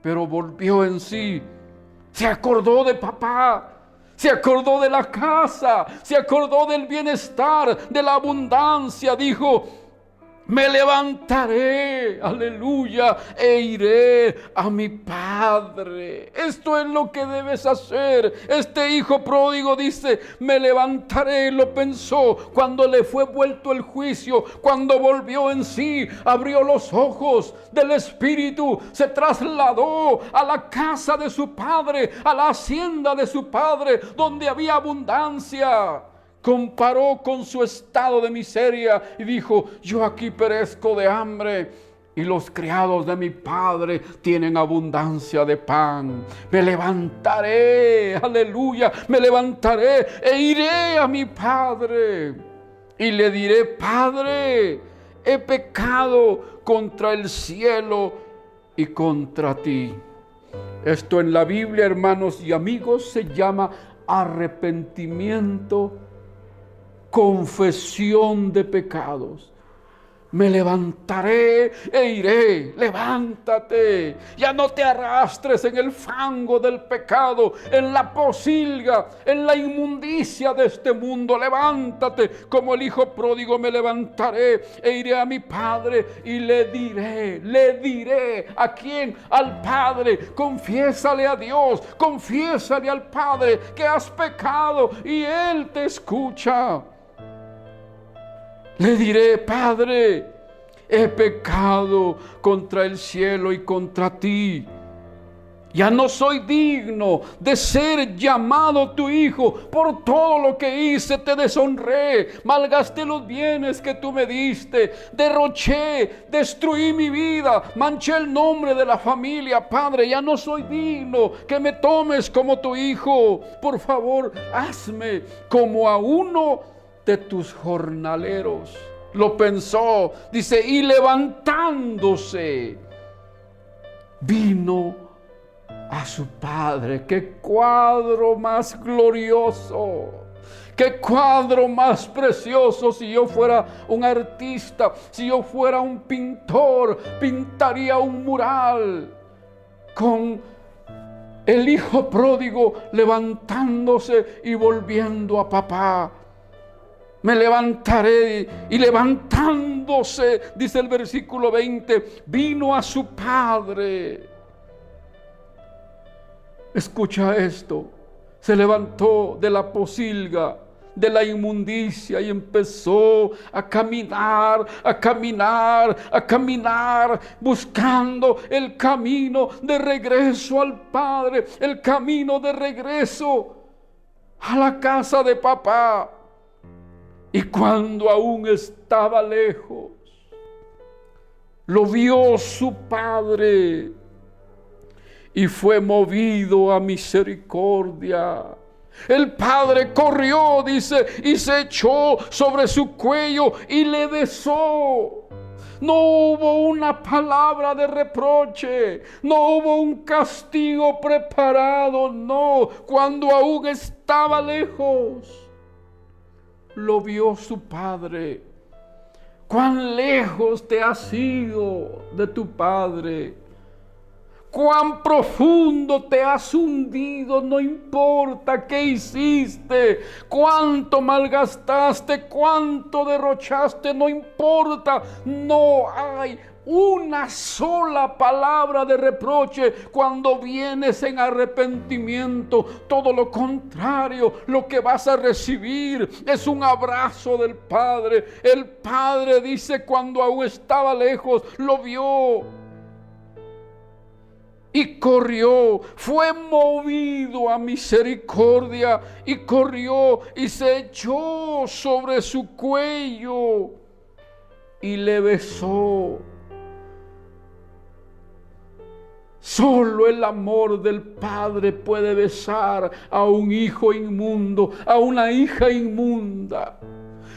Pero volvió en sí. Se acordó de papá. Se acordó de la casa. Se acordó del bienestar, de la abundancia. Dijo: me levantaré, aleluya, e iré a mi Padre. Esto es lo que debes hacer. Este hijo pródigo dice: me levantaré. Lo pensó cuando le fue vuelto el juicio, cuando volvió en sí, abrió los ojos del Espíritu, se trasladó a la casa de su padre, a la hacienda de su padre, donde había abundancia. Comparó con su estado de miseria y dijo: yo aquí perezco de hambre, y los criados de mi Padre tienen abundancia de pan. Me levantaré, aleluya, me levantaré e iré a mi Padre y le diré: Padre, he pecado contra el cielo y contra ti. Esto en la Biblia, hermanos y amigos, se llama arrepentimiento, confesión de pecados. Me levantaré e iré. Levántate. Ya no te arrastres en el fango del pecado, en la posilga, en la inmundicia de este mundo. Levántate como el hijo pródigo. Me levantaré e iré a mi Padre y le diré. ¿A quién? Al Padre. Confiésale a Dios, confiésale al Padre que has pecado y Él te escucha. Le diré: Padre, he pecado contra el cielo y contra ti. Ya no soy digno de ser llamado tu hijo. Por todo lo que hice te deshonré, malgasté los bienes que tú me diste, derroché, destruí mi vida, manché el nombre de la familia. Padre, ya no soy digno que me tomes como tu hijo. Por favor, hazme como a uno de tus jornaleros. Lo pensó, dice, y levantándose vino a su Padre. ¡Qué cuadro más glorioso! ¡Qué cuadro más precioso! Si yo fuera un artista, si yo fuera un pintor, pintaría un mural con el hijo pródigo levantándose y volviendo a papá. Me levantaré, y levantándose, dice el versículo 20, vino a su Padre. Escucha esto. Se levantó de la pocilga, de la inmundicia, y empezó a caminar, buscando el camino de regreso al Padre, el camino de regreso a la casa de papá. Y cuando aún estaba lejos, lo vio su Padre y fue movido a misericordia. El Padre corrió, dice, y se echó sobre su cuello y le besó. No hubo una palabra de reproche, no hubo un castigo preparado, no. Cuando aún estaba lejos, lo vio su Padre. Cuán lejos te has ido de tu Padre. Cuán profundo te has hundido, no importa qué hiciste, cuánto malgastaste, cuánto derrochaste, no importa. No hay una sola palabra de reproche cuando vienes en arrepentimiento. Todo lo contrario, lo que vas a recibir es un abrazo del Padre. El Padre, dice, cuando aún estaba lejos, lo vio y corrió, fue movido a misericordia, y corrió y se echó sobre su cuello y le besó. Solo el amor del Padre puede besar a un hijo inmundo, a una hija inmunda.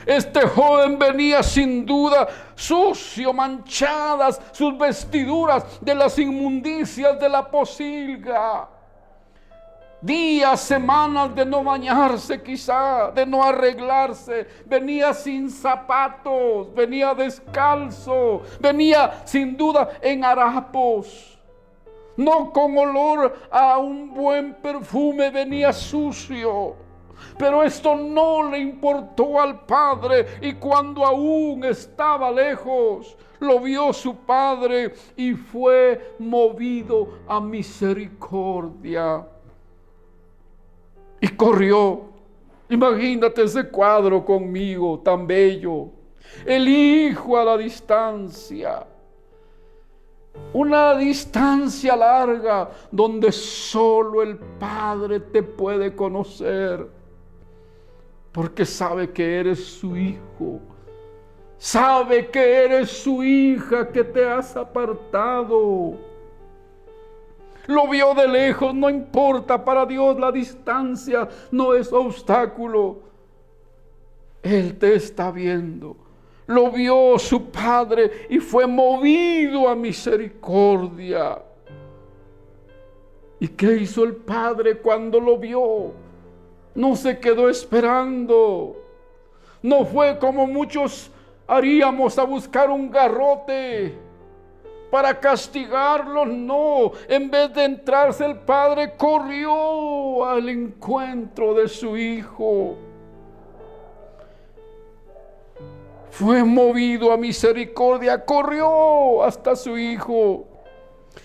Este joven venía sin duda sucio, manchadas sus vestiduras de las inmundicias de la pocilga. Días, semanas de no bañarse quizá, de no arreglarse. Venía sin zapatos, venía descalzo, venía sin duda en harapos. No con olor a un buen perfume, venía sucio. Pero esto no le importó al Padre, y cuando aún estaba lejos, lo vio su Padre y fue movido a misericordia. Y corrió. Imagínate ese cuadro conmigo, tan bello. El hijo a la distancia. Una distancia larga donde solo el Padre te puede conocer. Porque sabe que eres su hijo. Sabe que eres su hija, que te has apartado. Lo vio de lejos, no importa. Para Dios la distancia no es obstáculo. Él te está viendo. Lo vio su Padre y fue movido a misericordia. ¿Y qué hizo el Padre cuando lo vio? No se quedó esperando. No fue como muchos haríamos, a buscar un garrote para castigarlo. No, en vez de entrarse, el Padre corrió al encuentro de su hijo. Fue movido a misericordia, corrió hasta su hijo,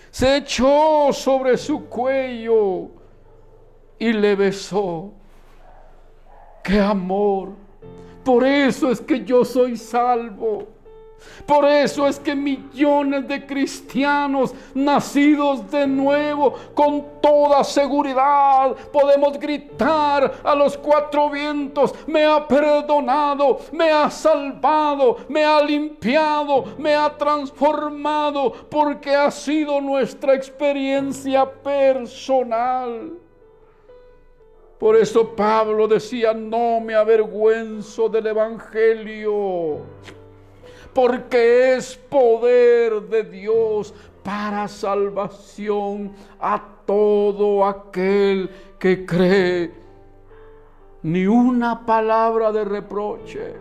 se echó sobre su cuello y le besó. ¡Qué amor! Por eso es que yo soy salvo. Por eso es que millones de cristianos nacidos de nuevo, con toda seguridad podemos gritar a los cuatro vientos: me ha perdonado, me ha salvado, me ha limpiado, me ha transformado, porque ha sido nuestra experiencia personal. Por eso Pablo decía: no me avergüenzo del evangelio, porque es poder de Dios para salvación a todo aquel que cree. Ni una palabra de reproche.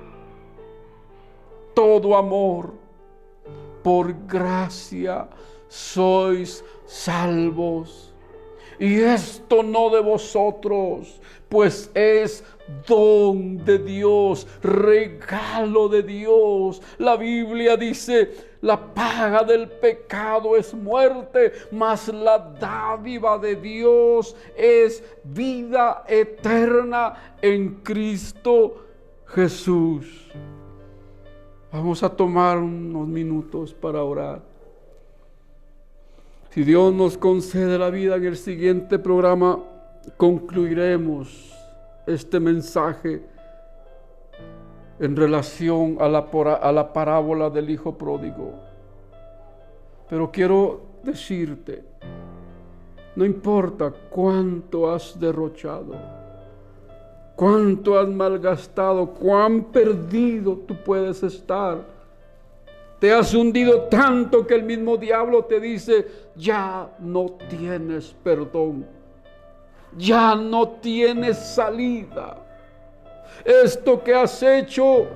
Todo amor. Por gracia sois salvos. Y esto no de vosotros, pues es don de Dios, regalo de Dios. La Biblia dice: la paga del pecado es muerte, mas la dádiva de Dios es vida eterna en Cristo Jesús. Vamos a tomar unos minutos para orar. Si Dios nos concede la vida, en el siguiente programa concluiremos este mensaje en relación a la parábola del hijo pródigo. Pero quiero decirte, no importa cuánto has derrochado, cuánto has malgastado, cuán perdido tú puedes estar. Te has hundido tanto que el mismo diablo te dice: ya no tienes perdón, ya no tienes salida. Esto que has hecho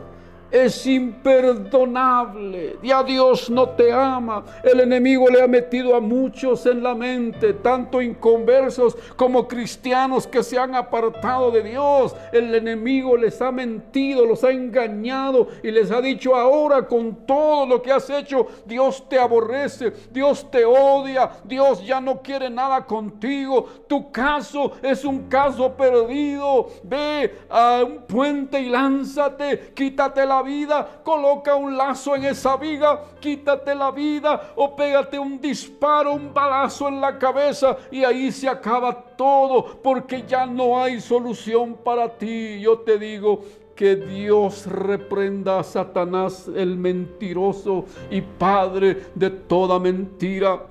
es imperdonable. Ya Dios no te ama. El enemigo le ha metido a muchos en la mente, tanto inconversos como cristianos que se han apartado de Dios. El enemigo les ha mentido, los ha engañado y les ha dicho: ahora con todo lo que has hecho, Dios te aborrece, Dios te odia, Dios ya no quiere nada contigo. Tu caso es un caso perdido. Ve a un puente y lánzate, quítate la vida, coloca un lazo en esa viga, quítate la vida o pégate un disparo, un balazo en la cabeza y ahí se acaba todo, porque ya no hay solución para ti. Yo te digo que Dios reprenda a Satanás, el mentiroso y padre de toda mentira.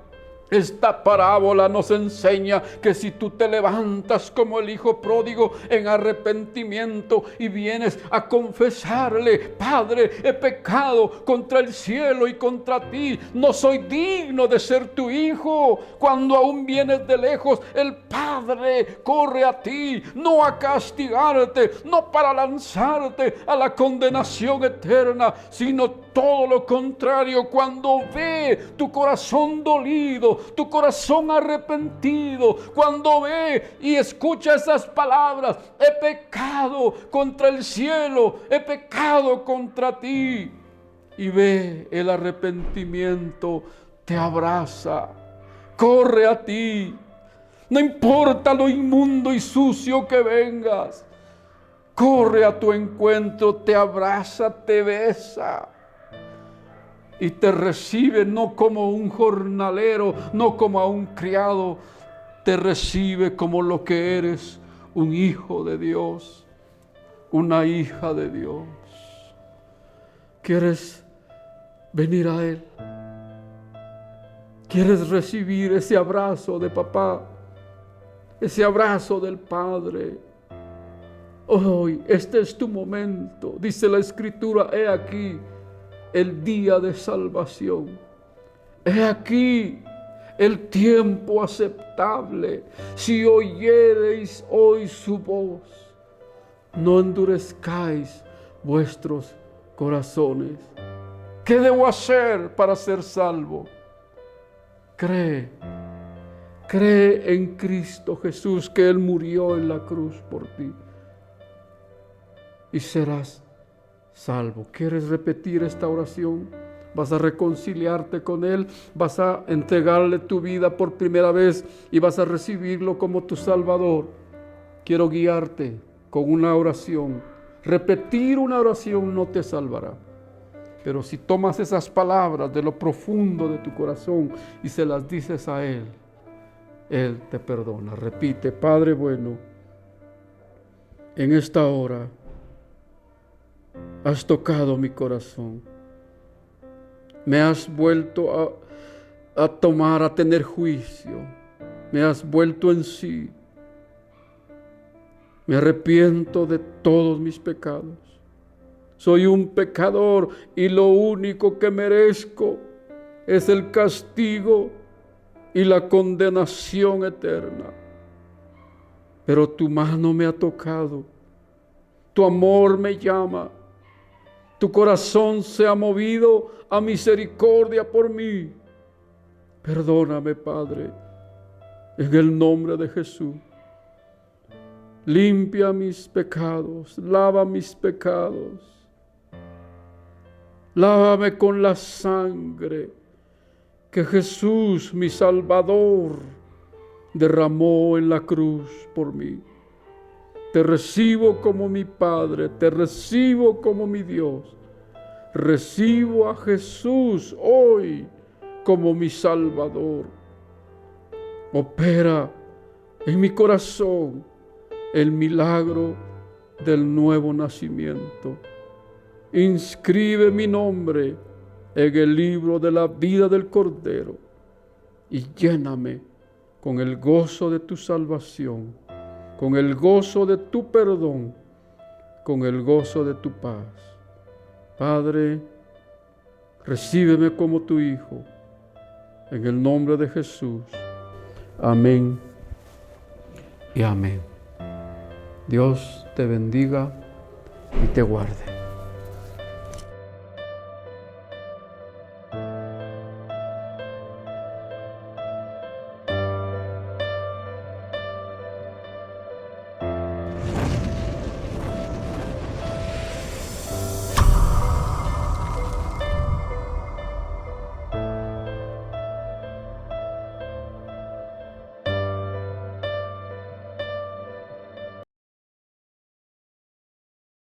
Esta parábola nos enseña que si tú te levantas como el hijo pródigo en arrepentimiento y vienes a confesarle: Padre, he pecado contra el cielo y contra ti, no soy digno de ser tu hijo. Cuando aún vienes de lejos, el Padre corre a ti, no a castigarte, no para lanzarte a la condenación eterna, sino todo lo contrario. Cuando ve tu corazón dolido, tu corazón arrepentido, cuando ve y escucha esas palabras: he pecado contra el cielo, he pecado contra ti, y ve el arrepentimiento, te abraza, corre a ti. No importa lo inmundo y sucio que vengas, corre a tu encuentro, te abraza, te besa y te recibe no como un jornalero, no como a un criado. Te recibe como lo que eres: un hijo de Dios, una hija de Dios. ¿Quieres venir a Él? ¿Quieres recibir ese abrazo de papá? Ese abrazo del Padre. Hoy, este es tu momento. Dice la Escritura: he aquí el día de salvación. He aquí el tiempo aceptable. Si oyereis hoy su voz, no endurezcáis vuestros corazones. ¿Qué debo hacer para ser salvo? Cree en Cristo Jesús, que Él murió en la cruz por ti, y serás salvo. ¿Quieres repetir esta oración? Vas a reconciliarte con Él, vas a entregarle tu vida por primera vez y vas a recibirlo como tu Salvador. Quiero guiarte con una oración. Repetir una oración no te salvará, pero si tomas esas palabras de lo profundo de tu corazón y se las dices a Él, Él te perdona. Repite: Padre bueno, en esta hora has tocado mi corazón. Me has vuelto a tener juicio. Me has vuelto en sí. Me arrepiento de todos mis pecados. Soy un pecador y lo único que merezco es el castigo y la condenación eterna. Pero tu mano me ha tocado, tu amor me llama, tu corazón se ha movido a misericordia por mí. Perdóname, Padre, en el nombre de Jesús. Limpia mis pecados, lava mis pecados. Lávame con la sangre que Jesús, mi Salvador, derramó en la cruz por mí. Te recibo como mi Padre, te recibo como mi Dios. Recibo a Jesús hoy como mi Salvador. Opera en mi corazón el milagro del nuevo nacimiento. Inscribe mi nombre en el libro de la vida del Cordero y lléname con el gozo de tu salvación, con el gozo de tu perdón, con el gozo de tu paz. Padre, recíbeme como tu Hijo, en el nombre de Jesús. Amén y amén. Dios te bendiga y te guarde.